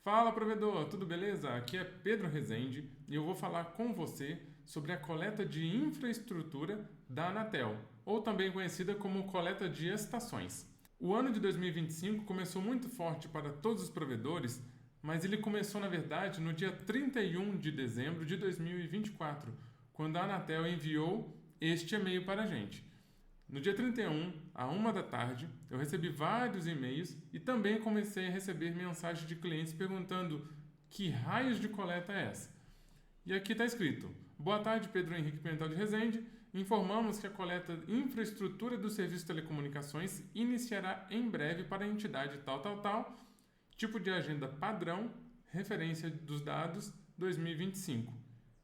Fala, provedor, tudo beleza? Aqui é Pedro Rezende e eu vou falar com você sobre a coleta de infraestrutura da Anatel, ou também conhecida como coleta de estações. O ano de 2025 começou muito forte para todos os provedores, mas ele começou, na verdade, no dia 31 de dezembro de 2024, quando a Anatel enviou este e-mail para a gente. No dia 31, à 1 da tarde, eu recebi vários e-mails e também comecei a receber mensagens de clientes perguntando que raios de coleta é essa. E aqui está escrito: Boa tarde, Pedro Henrique Pimentel de Rezende. Informamos que a coleta infraestrutura do Serviço de Telecomunicações iniciará em breve para a entidade tal, tipo de agenda padrão, referência dos dados 2025.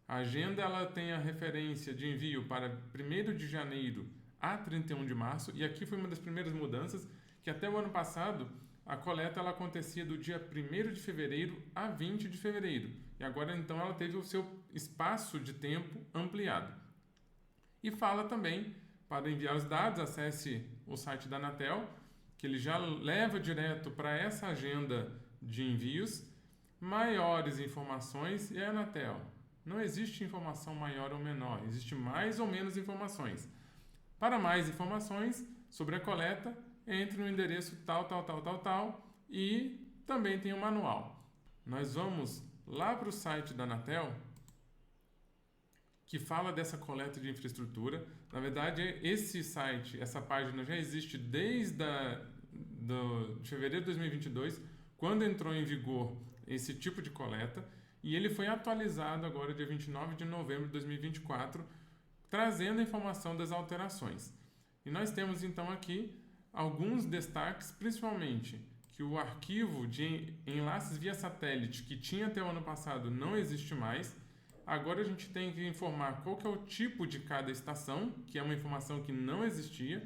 A agenda ela tem a referência de envio para 1º de janeiro a 31 de março, e aqui foi uma das primeiras mudanças, que até o ano passado a coleta ela acontecia do dia 1º de fevereiro a 20 de fevereiro, e agora então ela teve o seu espaço de tempo ampliado. E fala também, para enviar os dados, acesse o site da Anatel, que ele já leva direto para essa agenda de envios. Maiores informações e a Anatel. Não existe informação maior ou menor, existe mais ou menos informações. Para mais informações sobre a coleta, entre no endereço tal e também tem o manual. Nós vamos lá para o site da Anatel, que fala dessa coleta de infraestrutura. Na verdade, esse site, essa página já existe desde de fevereiro de 2022, quando entrou em vigor esse tipo de coleta, e ele foi atualizado agora, dia 29 de novembro de 2024, trazendo a informação das alterações. E nós temos então aqui alguns destaques, principalmente que o arquivo de enlaces via satélite que tinha até o ano passado não existe mais. Agora a gente tem que informar qual que é o tipo de cada estação, que é uma informação que não existia,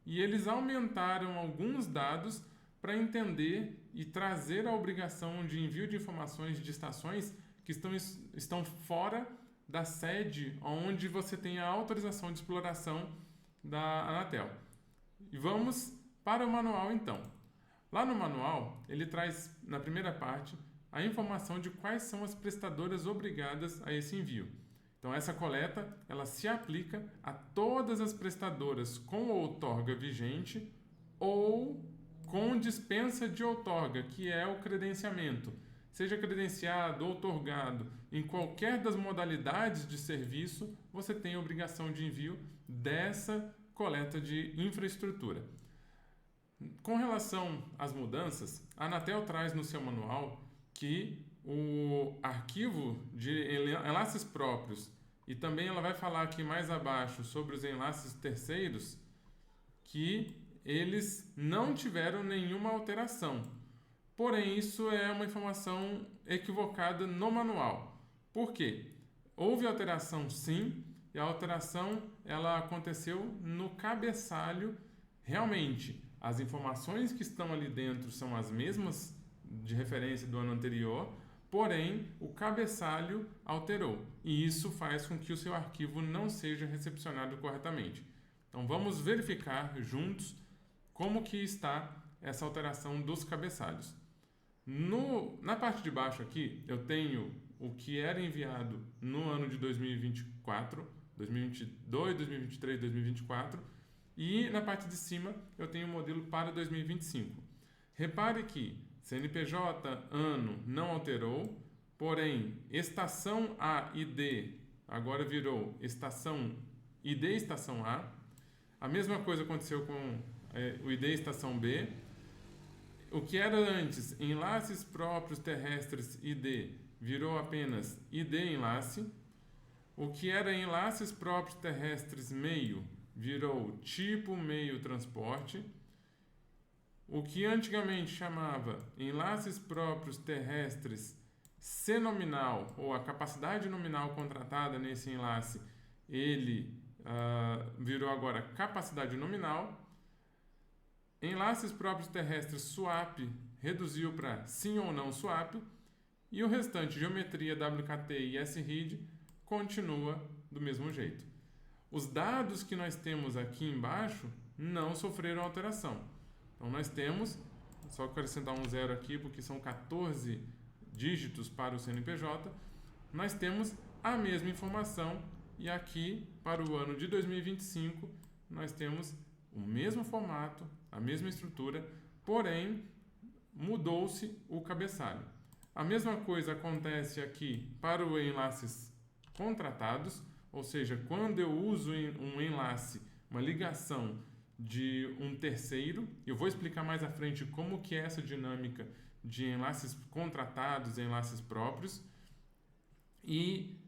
e eles aumentaram alguns dados para entender e trazer a obrigação de envio de informações de estações que estão fora da sede onde você tem a autorização de exploração da Anatel. E vamos para o manual então. Lá no manual, ele traz na primeira parte a informação de quais são as prestadoras obrigadas a esse envio. Então essa coleta, ela se aplica a todas as prestadoras com outorga vigente ou com dispensa de outorga, que é o credenciamento. Seja credenciado ou outorgado em qualquer das modalidades de serviço, você tem a obrigação de envio dessa coleta de infraestrutura. Com relação às mudanças, a Anatel traz no seu manual que o arquivo de enlaces próprios, e também ela vai falar aqui mais abaixo sobre os enlaces terceiros, que eles não tiveram nenhuma alteração. Porém, isso é uma informação equivocada no manual. Por quê? Houve alteração sim, e a alteração ela aconteceu no cabeçalho. Realmente, as informações que estão ali dentro são as mesmas de referência do ano anterior, porém o cabeçalho alterou, e isso faz com que o seu arquivo não seja recepcionado corretamente. Então vamos verificar juntos como que está essa alteração dos cabeçalhos. Na parte de baixo aqui, eu tenho o que era enviado no ano de 2024, 2022, 2023, 2024, e na parte de cima eu tenho o modelo para 2025. Repare que CNPJ, ano, não alterou, porém, estação A e D agora virou estação ID estação A. A mesma coisa aconteceu com o ID estação B. O que era antes enlaces próprios terrestres ID virou apenas ID enlace. O que era enlaces próprios terrestres meio virou tipo meio transporte. O que antigamente chamava enlaces próprios terrestres C nominal, ou a capacidade nominal contratada nesse enlace, ele virou agora capacidade nominal. Enlaces próprios terrestres swap reduziu para sim ou não swap, e o restante geometria WKT e SRID continua do mesmo jeito. Os dados que nós temos aqui embaixo não sofreram alteração. Então nós temos só acrescentar um zero aqui, porque são 14 dígitos para o CNPJ, nós temos a mesma informação e aqui, para o ano de 2025, nós temos o mesmo formato, a mesma estrutura, porém, mudou-se o cabeçalho. A mesma coisa acontece aqui para os enlaces contratados, ou seja, quando eu uso um enlace, uma ligação de um terceiro, eu vou explicar mais à frente como que é essa dinâmica de enlaces contratados e enlaces próprios. E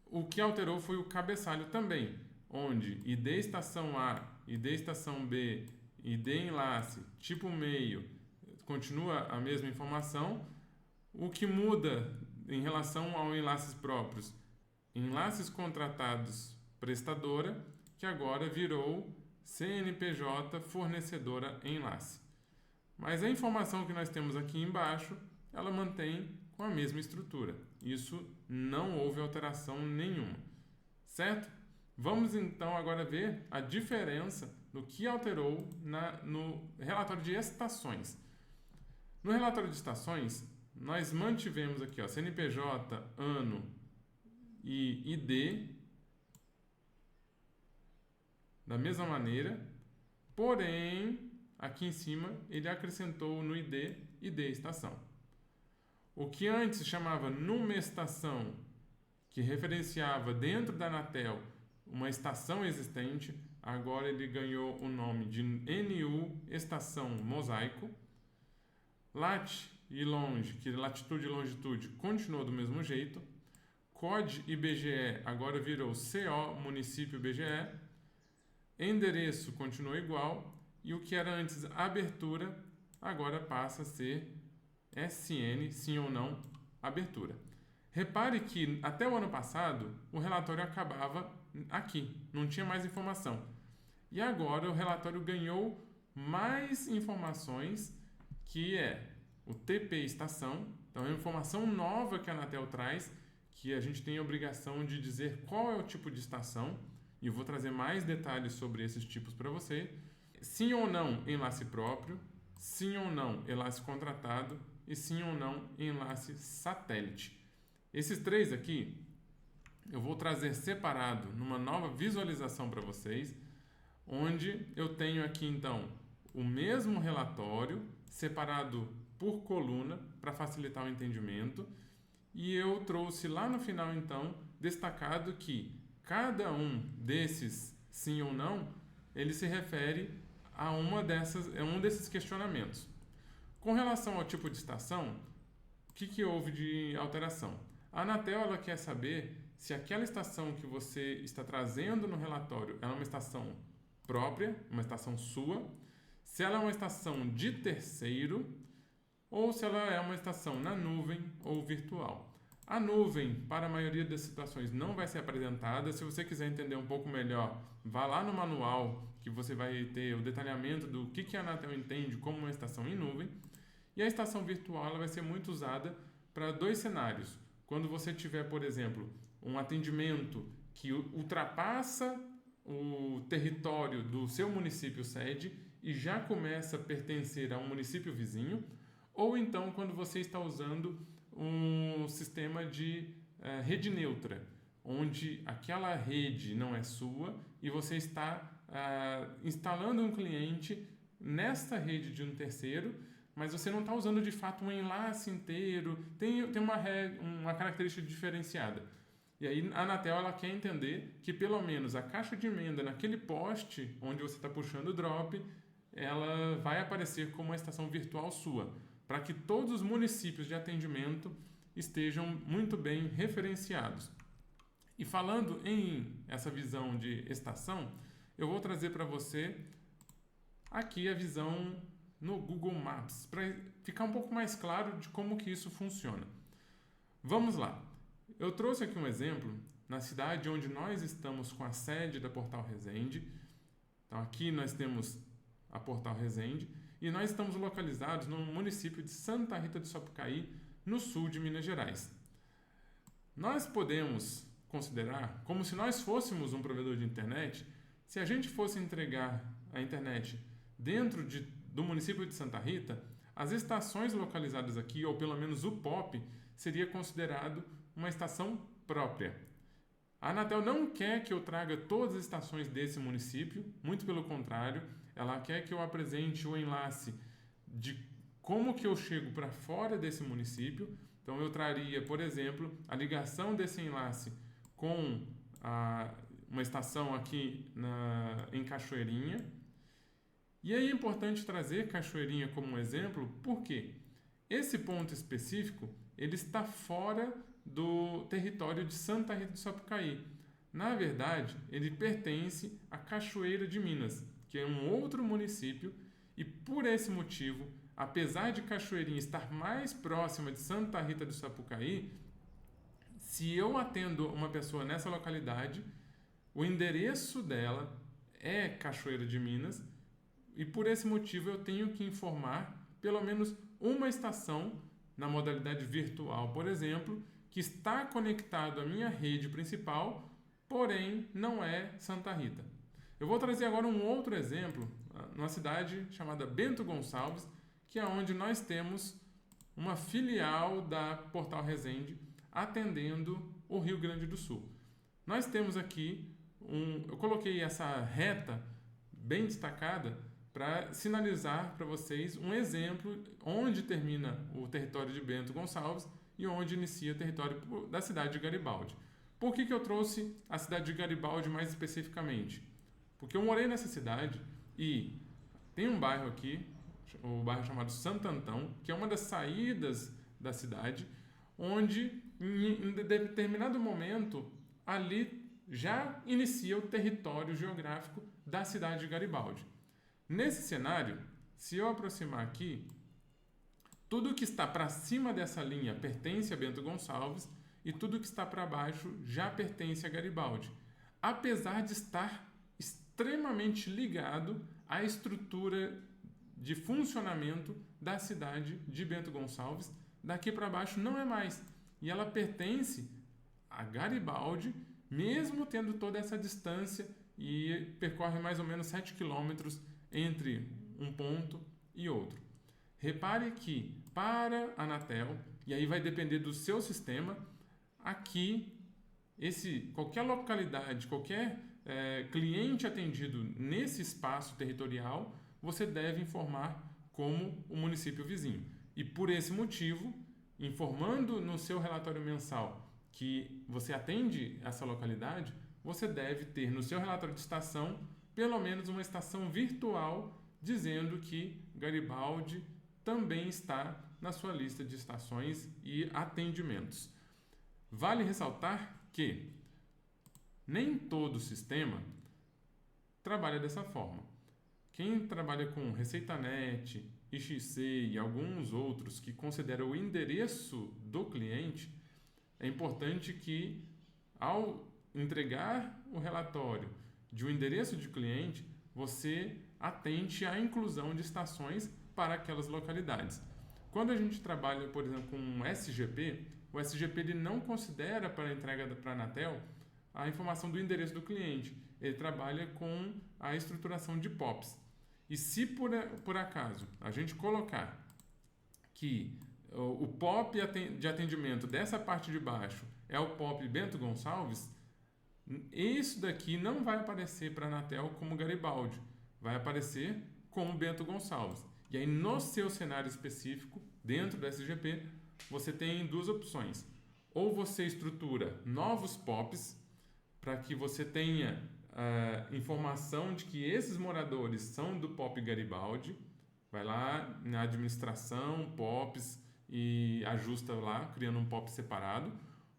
o que alterou foi o cabeçalho também, onde ID estação A, ID estação B, ID enlace, tipo meio, continua a mesma informação. O que muda em relação aos enlaces próprios? Enlaces contratados prestadora, que agora virou CNPJ fornecedora enlace. Mas a informação que nós temos aqui embaixo, ela mantém com a mesma estrutura. Isso não houve alteração nenhuma, certo? Vamos então agora ver a diferença no que alterou no relatório de estações. No relatório de estações, nós mantivemos aqui, ó, CNPJ, ano e ID da mesma maneira, porém, aqui em cima ele acrescentou no ID estação. O que antes chamava numestação, que referenciava dentro da Anatel uma estação existente, agora ele ganhou o nome de NU estação mosaico. Lat e longe, que latitude e longitude, continuou do mesmo jeito. COD e BGE agora virou CO município BGE. Endereço continuou igual e o que era antes abertura agora passa a ser SN, sim ou não, abertura. Repare que até o ano passado o relatório acabava aqui, não tinha mais informação. E agora o relatório ganhou mais informações, que é o TP estação. Então é uma informação nova que a Anatel traz, que a gente tem a obrigação de dizer qual é o tipo de estação. E eu vou trazer mais detalhes sobre esses tipos para você. Sim ou não, enlace próprio. Sim ou não, enlace contratado. E sim ou não, enlace satélite. Esses três aqui, eu vou trazer separado numa nova visualização para vocês, onde eu tenho aqui, então, o mesmo relatório, separado por coluna, para facilitar o entendimento. E eu trouxe lá no final, então, destacado que cada um desses sim ou não, ele se refere a um desses questionamentos. Com relação ao tipo de estação, o que houve de alteração? A Anatel ela quer saber se aquela estação que você está trazendo no relatório é uma estação própria, uma estação sua, se ela é uma estação de terceiro ou se ela é uma estação na nuvem ou virtual. A nuvem, para a maioria das situações, não vai ser apresentada. Se você quiser entender um pouco melhor, vá lá no manual que você vai ter o detalhamento do que a Anatel entende como uma estação em nuvem. E a estação virtual ela vai ser muito usada para dois cenários. Quando você tiver, por exemplo, um atendimento que ultrapassa o território do seu município sede e já começa a pertencer a um município vizinho, ou então quando você está usando um sistema de rede neutra, onde aquela rede não é sua e você está instalando um cliente nesta rede de um terceiro, mas você não está usando de fato um enlace inteiro, tem uma característica diferenciada. E aí a Anatel ela quer entender que pelo menos a caixa de emenda naquele poste onde você está puxando o drop, ela vai aparecer como uma estação virtual sua, para que todos os municípios de atendimento estejam muito bem referenciados. E falando em essa visão de estação, eu vou trazer para você aqui a visão no Google Maps, para ficar um pouco mais claro de como que isso funciona. Vamos lá. Eu trouxe aqui um exemplo na cidade onde nós estamos com a sede da Portal Resende. Então aqui nós temos a Portal Resende e nós estamos localizados no município de Santa Rita do Sapucaí, no sul de Minas Gerais. Nós podemos considerar como se nós fôssemos um provedor de internet, se a gente fosse entregar a internet dentro do município de Santa Rita, As estações localizadas aqui, ou pelo menos o POP, seria considerado uma estação própria. A Anatel não quer que eu traga todas as estações desse município, muito pelo contrário, ela quer que eu apresente o enlace de como que eu chego para fora desse município. Então eu traria, por exemplo, a ligação desse enlace com uma estação aqui em Cachoeirinha. E aí é importante trazer Cachoeirinha como um exemplo, porque esse ponto específico ele está fora do território de Santa Rita do Sapucaí. Na verdade, ele pertence à Cachoeira de Minas, que é um outro município, e por esse motivo, apesar de Cachoeirinha estar mais próxima de Santa Rita do Sapucaí, se eu atendo uma pessoa nessa localidade, o endereço dela é Cachoeira de Minas, e por esse motivo eu tenho que informar pelo menos uma estação na modalidade virtual, por exemplo, que está conectado à minha rede principal, porém não é Santa Rita. Eu vou trazer agora um outro exemplo, numa cidade chamada Bento Gonçalves, que é onde nós temos uma filial da Portal Resende atendendo o Rio Grande do Sul. Nós temos aqui, eu coloquei essa reta bem destacada para sinalizar para vocês um exemplo onde termina o território de Bento Gonçalves e onde inicia o território da cidade de Garibaldi. Por que eu trouxe a cidade de Garibaldi mais especificamente? Porque eu morei nessa cidade e tem um bairro aqui, o bairro chamado Santo Antão, que é uma das saídas da cidade, onde em determinado momento ali já inicia o território geográfico da cidade de Garibaldi. Nesse cenário, se eu aproximar aqui, tudo que está para cima dessa linha pertence a Bento Gonçalves e tudo que está para baixo já pertence a Garibaldi, apesar de estar extremamente ligado à estrutura de funcionamento da cidade de Bento Gonçalves. Daqui para baixo não é mais, e ela pertence a Garibaldi, mesmo tendo toda essa distância e percorre mais ou menos 7 quilômetros entre um ponto e outro. Repare que para a Anatel, e aí vai depender do seu sistema, aqui qualquer localidade, qualquer cliente atendido nesse espaço territorial, você deve informar como o município vizinho. E por esse motivo, informando no seu relatório mensal que você atende essa localidade, você deve ter no seu relatório de estação pelo menos uma estação virtual dizendo que Garibaldi também está na sua lista de estações e atendimentos. Vale ressaltar que nem todo sistema trabalha dessa forma. Quem trabalha com ReceitaNet, IXC e alguns outros que consideram o endereço do cliente, é importante que, ao entregar o relatório de um endereço de cliente, você atente à inclusão de estações para aquelas localidades. Quando a gente trabalha, por exemplo, com um SGP, o SGP ele não considera para a entrega para a Anatel a informação do endereço do cliente. Ele trabalha com a estruturação de POPs. E se por acaso a gente colocar que o POP de atendimento dessa parte de baixo é o POP Bento Gonçalves, isso daqui não vai aparecer para a Anatel como Garibaldi, vai aparecer como Bento Gonçalves. E aí no seu cenário específico, dentro do SGP, você tem duas opções. Ou você estrutura novos POPs para que você tenha informação de que esses moradores são do POP Garibaldi, vai lá na administração, POPs, e ajusta lá, criando um POP separado,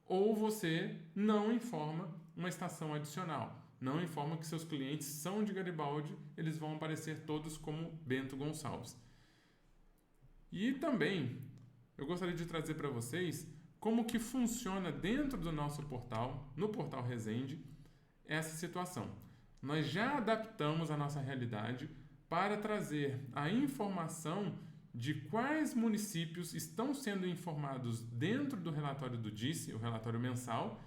ou você não informa uma estação adicional, não informa que seus clientes são de Garibaldi, eles vão aparecer todos como Bento Gonçalves. E também eu gostaria de trazer para vocês como que funciona dentro do nosso portal, no Portal Resende, essa situação. Nós já adaptamos a nossa realidade para trazer a informação de quais municípios estão sendo informados dentro do relatório do DICE, o relatório mensal,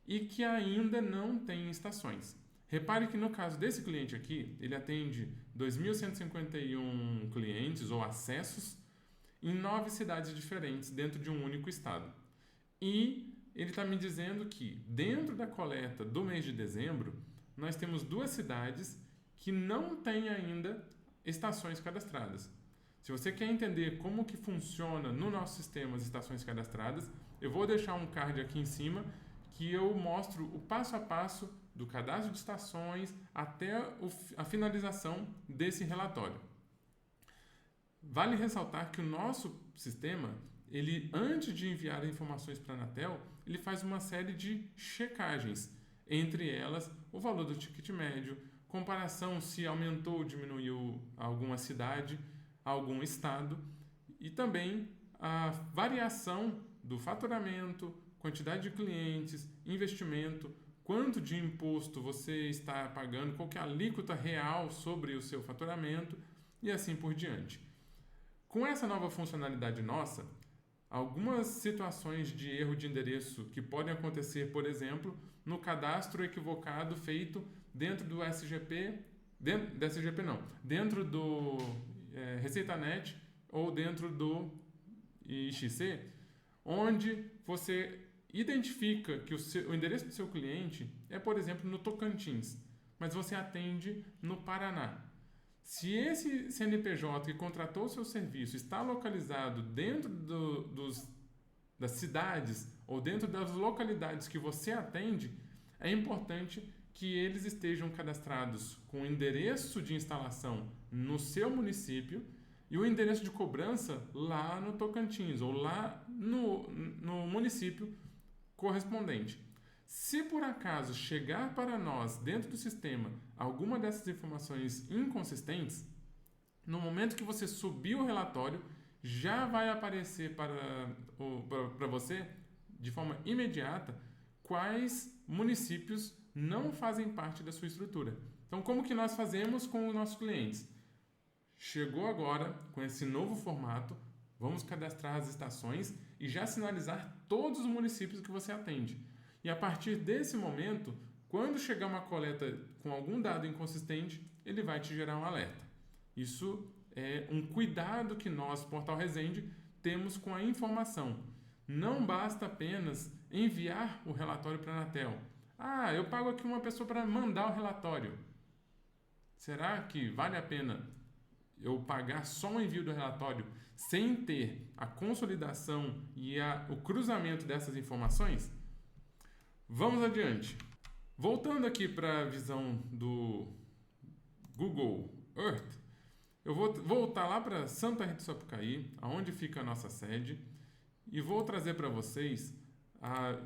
e que ainda não têm estações. Repare que no caso desse cliente aqui, ele atende 2.151 clientes ou acessos, em 9 cidades diferentes dentro de um único estado. E ele está me dizendo que dentro da coleta do mês de dezembro, nós temos 2 cidades que não têm ainda estações cadastradas. Se você quer entender como que funciona no nosso sistema as estações cadastradas, eu vou deixar um card aqui em cima que eu mostro o passo a passo do cadastro de estações até a finalização desse relatório. Vale ressaltar que o nosso sistema, ele antes de enviar informações para a Anatel, ele faz uma série de checagens, entre elas o valor do ticket médio, comparação se aumentou ou diminuiu alguma cidade, algum estado, e também a variação do faturamento, quantidade de clientes, investimento, quanto de imposto você está pagando, qual que é a alíquota real sobre o seu faturamento e assim por diante. Com essa nova funcionalidade nossa, algumas situações de erro de endereço que podem acontecer, por exemplo, no cadastro equivocado feito dentro do SGP, dentro do ReceitaNet ou dentro do IXC, onde você identifica que o endereço do seu cliente é, por exemplo, no Tocantins, mas você atende no Paraná. Se esse CNPJ que contratou o seu serviço está localizado dentro das cidades ou dentro das localidades que você atende, é importante que eles estejam cadastrados com o endereço de instalação no seu município e o endereço de cobrança lá no Tocantins ou lá no município correspondente. Se por acaso chegar para nós, dentro do sistema, alguma dessas informações inconsistentes, no momento que você subir o relatório, já vai aparecer para você, de forma imediata, quais municípios não fazem parte da sua estrutura. Então, como que nós fazemos com os nossos clientes? Chegou agora, com esse novo formato, vamos cadastrar as estações e já sinalizar todos os municípios que você atende. E a partir desse momento, quando chegar uma coleta com algum dado inconsistente, ele vai te gerar um alerta. Isso é um cuidado que nós, Portal Resende, temos com a informação. Não basta apenas enviar o relatório para a Anatel. Ah, eu pago aqui uma pessoa para mandar o relatório. Será que vale a pena eu pagar só o envio do relatório sem ter a consolidação e o cruzamento dessas informações? Vamos adiante. Voltando aqui para a visão do Google Earth, eu vou voltar lá para Santa Rita do Sapucaí, onde fica a nossa sede, e vou trazer para vocês a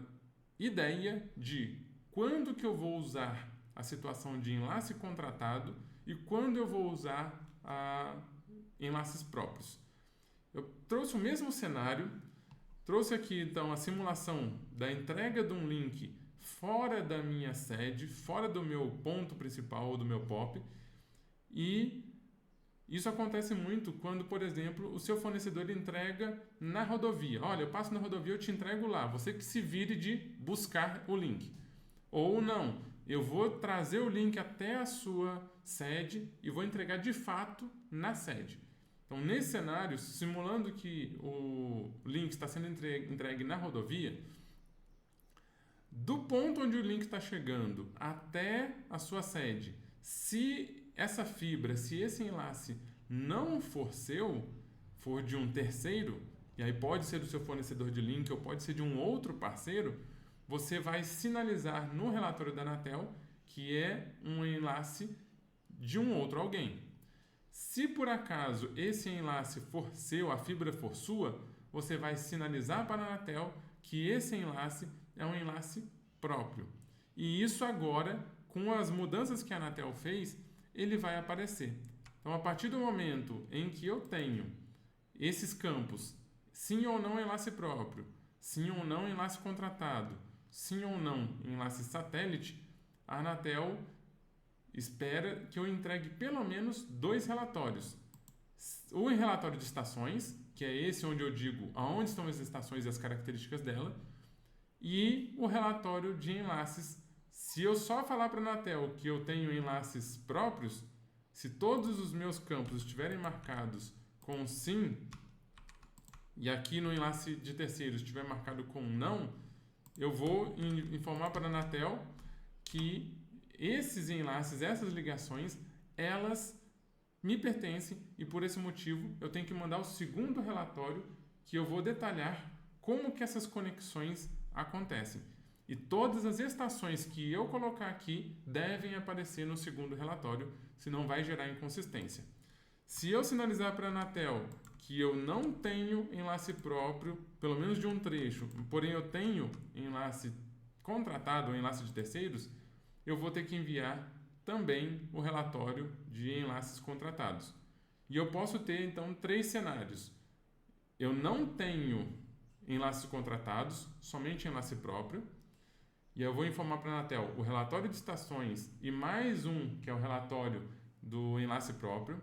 ideia de quando que eu vou usar a situação de enlace contratado e quando eu vou usar enlaces próprios. Eu trouxe o mesmo cenário, trouxe aqui então a simulação da entrega de um link fora da minha sede, fora do meu ponto principal ou do meu POP, e isso acontece muito quando, por exemplo, o seu fornecedor entrega na rodovia. Olha, eu passo na rodovia, eu te entrego lá, você que se vire de buscar o link. Ou não, eu vou trazer o link até a sua sede e vou entregar de fato na sede. Então, nesse cenário, simulando que o link está sendo entregue na rodovia, do ponto onde o link está chegando até a sua sede, se essa fibra, se esse enlace não for seu, for de um terceiro, e aí pode ser do seu fornecedor de link ou pode ser de um outro parceiro, você vai sinalizar no relatório da Anatel que é um enlace de um outro alguém. Se por acaso esse enlace for seu, a fibra for sua, você vai sinalizar para a Anatel que esse enlace é um enlace próprio. E isso agora, com as mudanças que a Anatel fez, ele vai aparecer. Então, a partir do momento em que eu tenho esses campos, sim ou não enlace próprio, sim ou não enlace contratado, sim ou não enlace satélite, a Anatel espera que eu entregue pelo menos 2 relatórios. O relatório de estações, que é esse onde eu digo aonde estão as estações e as características dela, e o relatório de enlaces. Se eu só falar para a Anatel que eu tenho enlaces próprios, se todos os meus campos estiverem marcados com sim, e aqui no enlace de terceiros estiver marcado com não, eu vou informar para a Anatel que esses enlaces, essas ligações, elas me pertencem e por esse motivo eu tenho que mandar o segundo relatório que eu vou detalhar como que essas conexões acontecem. E todas as estações que eu colocar aqui devem aparecer no segundo relatório, senão vai gerar inconsistência. Se eu sinalizar para a Anatel que eu não tenho enlace próprio, pelo menos de um trecho, porém eu tenho enlace contratado ou enlace de terceiros, eu vou ter que enviar também o relatório de enlaces contratados. E eu posso ter, então, 3 cenários. Eu não tenho enlaces contratados, somente enlace próprio. E eu vou informar para a Anatel o relatório de estações e mais um, que é o relatório do enlace próprio.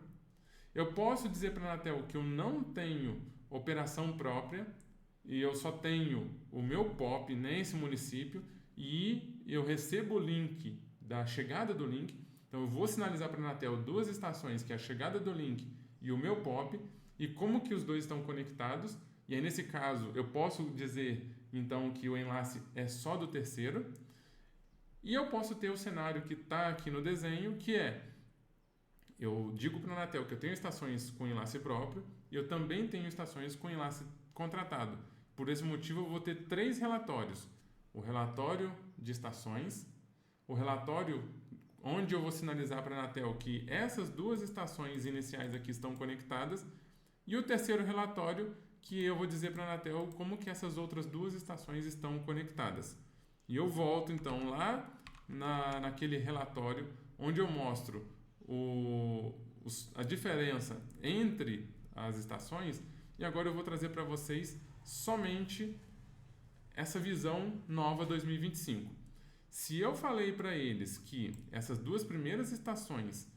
Eu posso dizer para a Anatel que eu não tenho operação própria e eu só tenho o meu POP nesse município e eu recebo o link da chegada do link. Então eu vou sinalizar para a Anatel 2 estações, que é a chegada do link e o meu POP, e como que os dois estão conectados. E aí nesse caso eu posso dizer então que o enlace é só do terceiro. E eu posso ter o cenário que está aqui no desenho, que é eu digo para a Anatel que eu tenho estações com enlace próprio e eu também tenho estações com enlace contratado. Por esse motivo, eu vou ter 3 relatórios. O relatório de estações, o relatório onde eu vou sinalizar para a Anatel que essas 2 estações iniciais aqui estão conectadas, e o terceiro relatório que eu vou dizer para a Anatel como que essas outras 2 estações estão conectadas. E eu volto então lá naquele relatório onde eu mostro a diferença entre as estações, e agora eu vou trazer para vocês somente essa visão nova 2025. Se eu falei para eles que essas 2 primeiras estações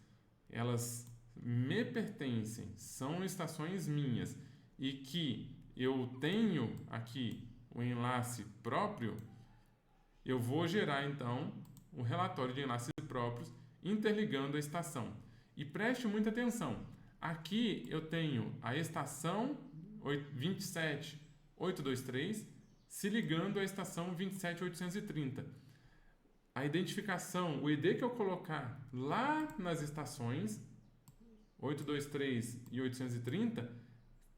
elas me pertencem, são estações minhas e que eu tenho aqui o enlace próprio, eu vou gerar então o relatório de enlaces próprios interligando a estação. E preste muita atenção. Aqui eu tenho a estação 27823 se ligando à estação 27830. A identificação, o ID que eu colocar lá nas estações 823 e 830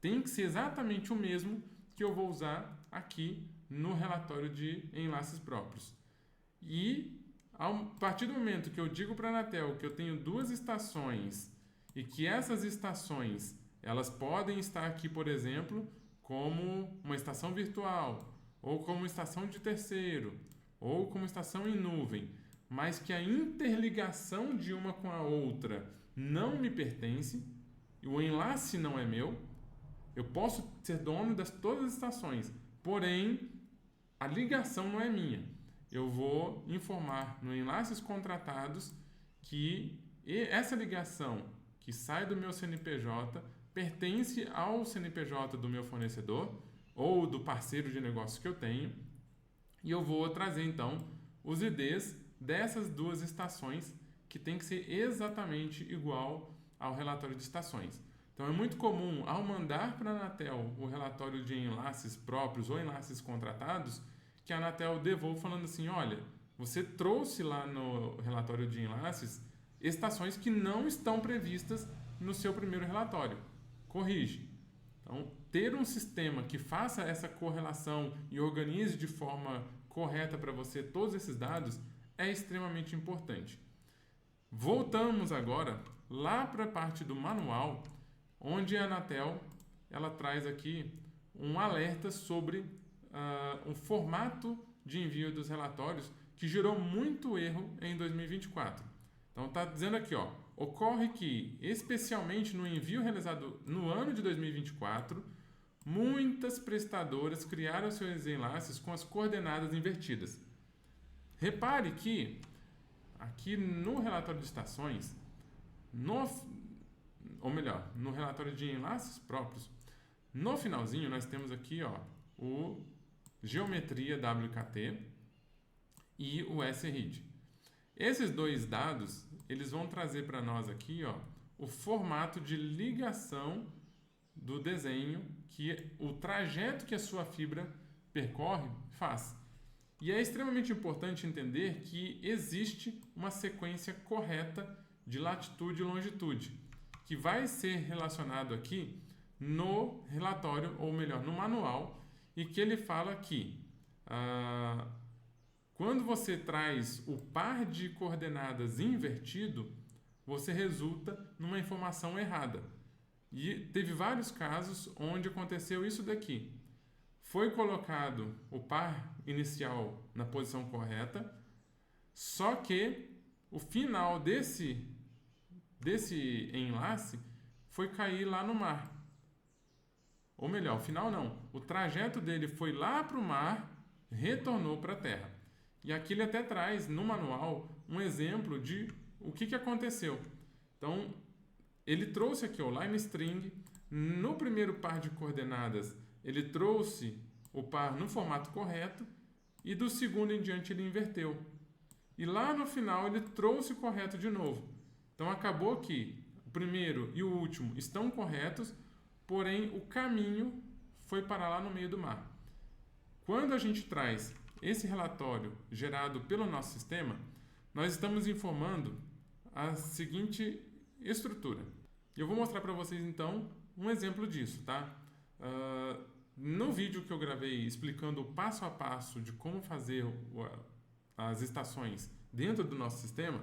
tem que ser exatamente o mesmo que eu vou usar aqui no relatório de enlaces próprios. E a partir do momento que eu digo para a Anatel que eu tenho 2 estações e que essas estações elas podem estar aqui, por exemplo, como uma estação virtual, ou como estação de terceiro, ou como estação em nuvem, mas que a interligação de uma com a outra não me pertence, e o enlace não é meu, eu posso ser dono de todas as estações, porém a ligação não é minha. Eu vou informar no enlaces contratados que essa ligação que sai do meu CNPJ pertence ao CNPJ do meu fornecedor ou do parceiro de negócio que eu tenho, e eu vou trazer então os IDs dessas 2 estações que tem que ser exatamente igual ao relatório de estações. Então é muito comum, ao mandar para a Anatel o relatório de enlaces próprios ou enlaces contratados, que a Anatel devolva falando assim, olha, você trouxe lá no relatório de enlaces estações que não estão previstas no seu primeiro relatório. Corrige. Então, ter um sistema que faça essa correlação e organize de forma correta para você todos esses dados é extremamente importante. Voltamos agora lá para a parte do manual, onde a Anatel ela traz aqui um alerta sobre um formato de envio dos relatórios que gerou muito erro em 2024. Então está dizendo aqui, ó, ocorre que, especialmente no envio realizado no ano de 2024, muitas prestadoras criaram seus enlaces com as coordenadas invertidas. Repare que aqui no relatório de estações, no relatório de enlaces próprios, no finalzinho nós temos aqui, ó, o geometria WKT e o SRID. Esses 2 dados, eles vão trazer para nós aqui, ó, o formato de ligação do desenho que o trajeto que a sua fibra percorre faz. E é extremamente importante entender que existe uma sequência correta de latitude e longitude, que vai ser relacionado aqui no relatório, ou melhor, no manual, e que ele fala que quando você traz o par de coordenadas invertido, você resulta numa informação errada. E teve vários casos onde aconteceu isso daqui. Foi colocado o par inicial na posição correta, só que o final desse enlace foi cair lá no mar. Ou melhor, o final não. O trajeto dele foi lá para o mar, retornou para a Terra. E aqui ele até traz no manual um exemplo de o que aconteceu. Então, ele trouxe aqui o line string. No primeiro par de coordenadas, ele trouxe o par no formato correto, e do segundo em diante ele inverteu. E lá no final ele trouxe o correto de novo. Então acabou que o primeiro e o último estão corretos, porém o caminho foi parar lá no meio do mar. Quando a gente traz esse relatório gerado pelo nosso sistema, nós estamos informando a seguinte estrutura. Eu vou mostrar para vocês então um exemplo disso, tá? No vídeo que eu gravei explicando o passo a passo de como fazer as estações dentro do nosso sistema,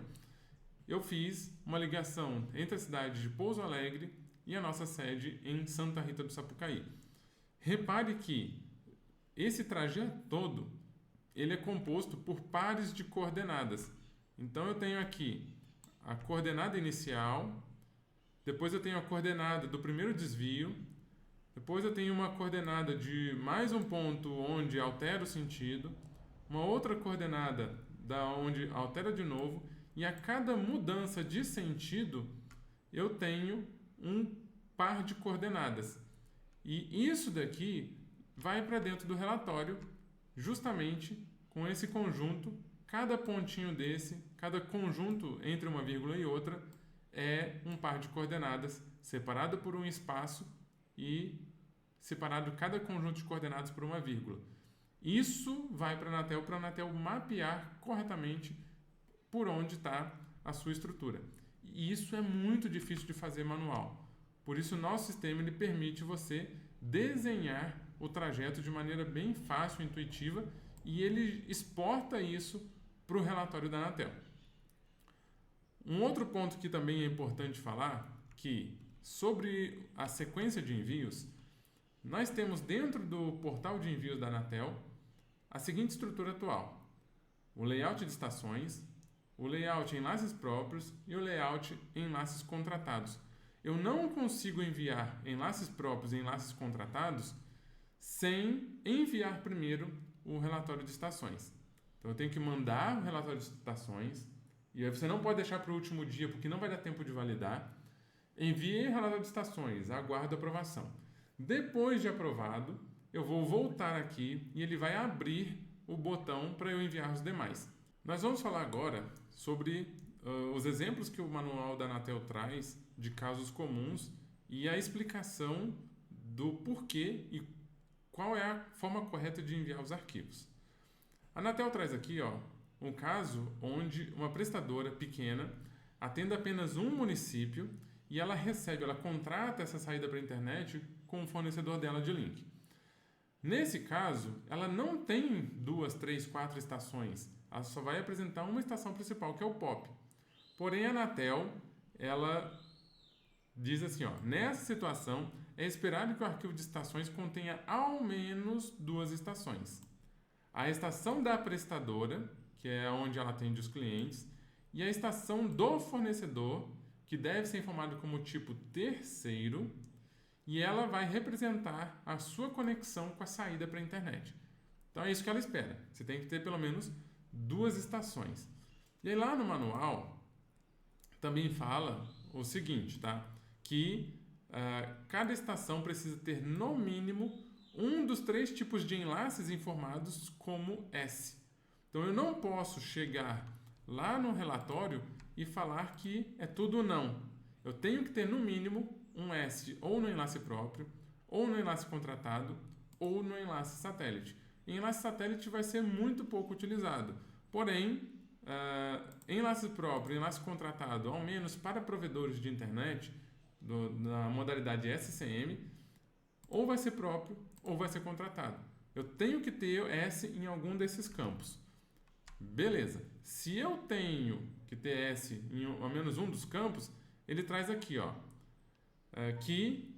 eu fiz uma ligação entre a cidade de Pouso Alegre e a nossa sede em Santa Rita do Sapucaí. Repare que esse trajeto todo ele é composto por pares de coordenadas. Então eu tenho aqui a coordenada inicial, depois eu tenho a coordenada do primeiro desvio, depois eu tenho uma coordenada de mais um ponto onde altera o sentido, uma outra coordenada da onde altera de novo, e a cada mudança de sentido eu tenho um par de coordenadas. E isso daqui vai para dentro do relatório justamente com esse conjunto. Cada pontinho desse, cada conjunto entre uma vírgula e outra é um par de coordenadas separado por um espaço e separado cada conjunto de coordenadas por uma vírgula. Isso vai para a Anatel mapear corretamente por onde está a sua estrutura. E isso é muito difícil de fazer manual. Por isso, o nosso sistema ele permite você desenhar o trajeto de maneira bem fácil e intuitiva, e ele exporta isso para o relatório da Anatel. Um outro ponto que também é importante falar, que sobre a sequência de envios, nós temos dentro do portal de envios da Anatel a seguinte estrutura atual: o layout de estações, o layout em enlaces próprios e o layout em enlaces contratados. Eu não consigo enviar enlaces próprios e enlaces contratados sem enviar primeiro o relatório de estações. Então eu tenho que mandar o relatório de estações, e aí você não pode deixar para o último dia porque não vai dar tempo de validar. Enviei o relatório de estações, aguardo a aprovação. Depois de aprovado, eu vou voltar aqui e ele vai abrir o botão para eu enviar os demais. Nós vamos falar agora sobre os exemplos que o manual da Anatel traz de casos comuns e a explicação do porquê e qual é a forma correta de enviar os arquivos. A Anatel traz aqui um caso onde uma prestadora pequena atende apenas um município e ela contrata essa saída para a internet com o fornecedor dela de link. Nesse caso, ela não tem 2, 3, 4 estações. Ela só vai apresentar uma estação principal, que é o POP. Porém, a Anatel, ela diz assim, nessa situação, é esperado que o arquivo de estações contenha ao menos 2 estações. A estação da prestadora, que é onde ela atende os clientes, e a estação do fornecedor, que deve ser informado como tipo terceiro, e ela vai representar a sua conexão com a saída para a internet. Então é isso que ela espera. Você tem que ter pelo menos 2 estações. E aí lá no manual também fala o seguinte, tá? Que cada estação precisa ter no mínimo um dos 3 tipos de enlaces informados como S. Então eu não posso chegar lá no relatório e falar que é tudo não. Eu tenho que ter no mínimo um S ou no enlace próprio, ou no enlace contratado, ou no enlace satélite. E enlace satélite vai ser muito pouco utilizado. Porém, enlace próprio, enlace contratado, ao menos para provedores de internet, na modalidade SCM, ou vai ser próprio ou vai ser contratado. Eu tenho que ter S em algum desses campos. Beleza. Se eu tenho que ter S em ao menos um dos campos, ele traz aqui, que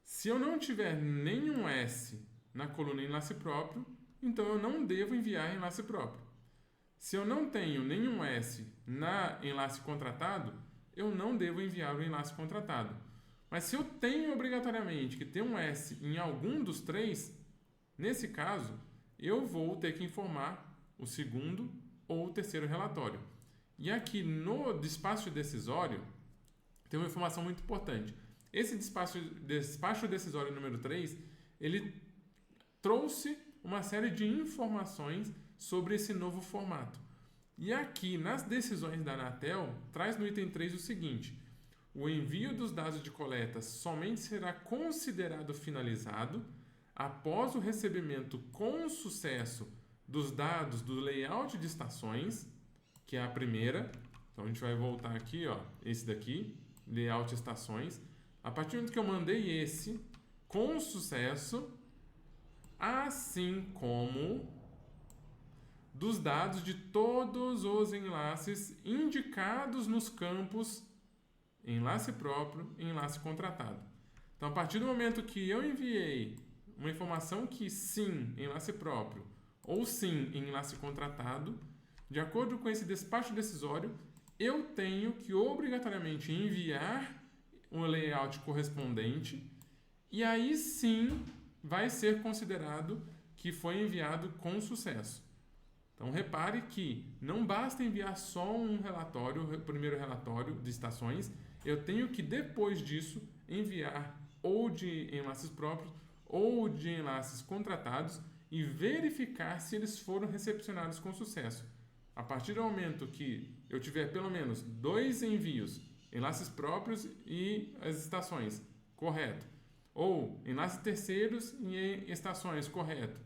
se eu não tiver nenhum S na coluna enlace próprio, então eu não devo enviar enlace próprio. Se eu não tenho nenhum S na enlace contratado, eu não devo enviar o enlace contratado. Mas se eu tenho obrigatoriamente que ter um S em algum dos três, nesse caso, eu vou ter que informar o segundo ou o terceiro relatório. E aqui no despacho decisório, tem uma informação muito importante. Esse despacho decisório número 3, ele trouxe uma série de informações sobre esse novo formato. E aqui, nas decisões da Anatel, traz no item 3 o seguinte: o envio dos dados de coleta somente será considerado finalizado após o recebimento com sucesso dos dados do layout de estações, que é a primeira. Então a gente vai voltar aqui, esse daqui, layout estações. A partir do momento que eu mandei esse com sucesso, assim como dos dados de todos os enlaces indicados nos campos enlace próprio e enlace contratado. Então, a partir do momento que eu enviei uma informação que sim, enlace próprio, ou sim, enlace contratado, de acordo com esse despacho decisório, eu tenho que obrigatoriamente enviar um layout correspondente e aí sim vai ser considerado que foi enviado com sucesso. Então, repare que não basta enviar só um relatório, o primeiro relatório de estações, eu tenho que, depois disso, enviar ou de enlaces próprios ou de enlaces contratados e verificar se eles foram recepcionados com sucesso. A partir do momento que eu tiver pelo menos 2 envios, enlaces próprios e as estações, correto. Ou enlaces terceiros e estações, correto.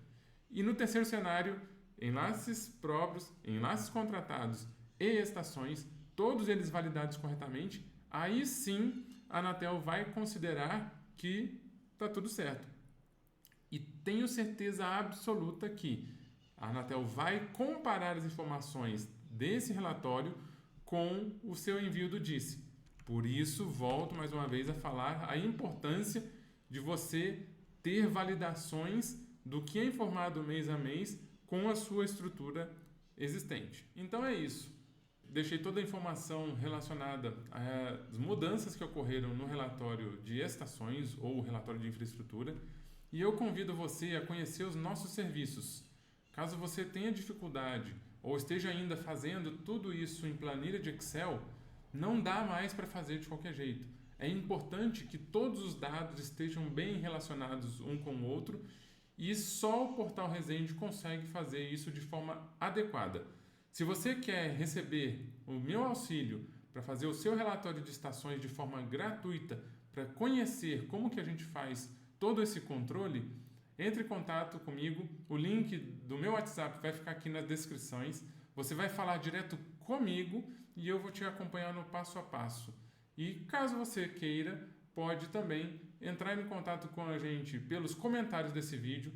E no terceiro cenário, enlaces próprios, enlaces contratados e estações, todos eles validados corretamente, aí sim a Anatel vai considerar que está tudo certo. E tenho certeza absoluta que a Anatel vai comparar as informações desse relatório com o seu envio do DISC. Por isso, volto mais uma vez a falar a importância de você ter validações do que é informado mês a mês com a sua estrutura existente. Então é isso. Deixei toda a informação relacionada às mudanças que ocorreram no relatório de estações ou relatório de infraestrutura e eu convido você a conhecer os nossos serviços. Caso você tenha dificuldade ou esteja ainda fazendo tudo isso em planilha de Excel, não dá mais para fazer de qualquer jeito. É importante que todos os dados estejam bem relacionados um com o outro e só o Portal Resende consegue fazer isso de forma adequada. Se você quer receber o meu auxílio para fazer o seu relatório de estações de forma gratuita, para conhecer como que a gente faz todo esse controle, entre em contato comigo. O link do meu WhatsApp vai ficar aqui nas descrições. Você vai falar direto comigo e eu vou te acompanhar no passo a passo. E caso você queira, pode também entrar em contato com a gente pelos comentários desse vídeo.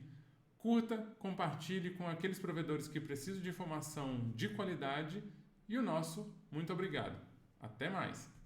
Curta, compartilhe com aqueles provedores que precisam de informação de qualidade. E o nosso muito obrigado. Até mais!